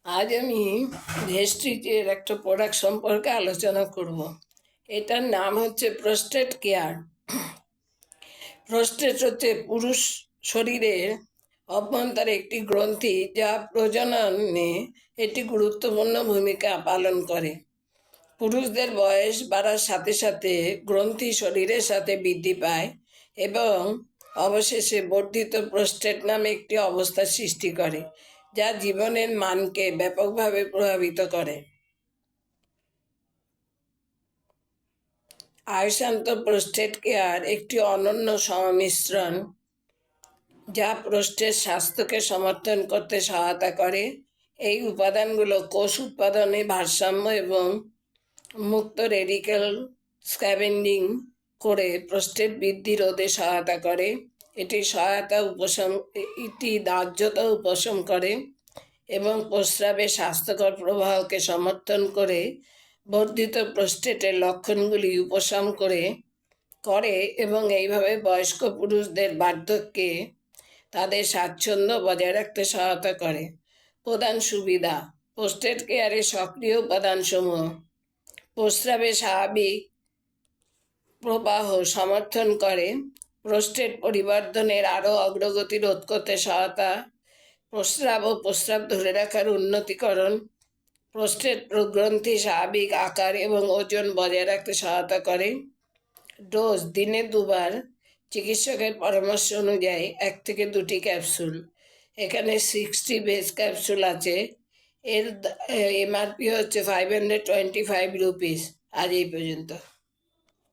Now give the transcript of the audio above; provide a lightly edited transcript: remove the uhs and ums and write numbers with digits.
আজ আমি ভেস্টিজের একটা প্রোডাক্ট সম্পর্কে আলোচনা করব। এটার নাম হচ্ছে প্রোস্টেট কেয়ার। প্রোস্টেট হচ্ছে পুরুষ শরীরের অভ্যন্তরে একটি গ্রন্থি, যা প্রজননে একটি গুরুত্বপূর্ণ ভূমিকা পালন করে। পুরুষদের বয়স বাড়ার সাথে সাথে গ্রন্থি শরীরের সাথে বৃদ্ধি পায় এবং অবশেষে বর্ধিত প্রোস্টেট নামে একটি অবস্থার সৃষ্টি করে, যা জীবনের মানকে ব্যাপকভাবে প্রভাবিত করে। আয়ুষান্ত প্রোস্টেট কেয়ার একটি অনন্য সংমিশ্রণ, যা প্রোস্টেট স্বাস্থ্যকে সমর্থন করতে সহায়তা করে। এই উপাদানগুলো কোষ উৎপাদনে ভারসাম্য এবং মুক্ত রেডিক্যাল স্ক্যাভেন্ডিং করে প্রোস্টেট বৃদ্ধি রোধে সহায়তা করে। এটি দাহ্যতা উপশম করে এবং প্রস্রাবে স্বাস্থ্যকর প্রবাহকে সমর্থন করে। বর্ধিত প্রোস্টেটের লক্ষণগুলি উপশম করে এবং এইভাবে বয়স্ক পুরুষদের বার্ধক্যে তাদের স্বাচ্ছন্দ্য বজায় রাখতে সহায়তা করে। প্রধান সুবিধা: প্রোস্টেট কেয়ারের সক্রিয় উপাদানসমূহ: প্রস্রাবে স্বাভাবিক প্রবাহ সমর্থন করে, প্রোস্টেট পরিবর্ধনের আরও অগ্রগতি রোধ করতে সহায়তা, প্রস্রাব ও প্রস্রাব ধরে রাখার উন্নতিকরণ, প্রোস্টেট গ্রন্থি স্বাভাবিক আকার এবং ওজন বজায় রাখতে সহায়তা করে। ডোজ: দিনে 2 বার, চিকিৎসকের পরামর্শ অনুযায়ী 1 থেকে 2টি ক্যাপসুল। এখানে 60 বেস ক্যাপসুল আছে। এর এমআরপি হচ্ছে 525 রুপিস। আজ এই পর্যন্ত।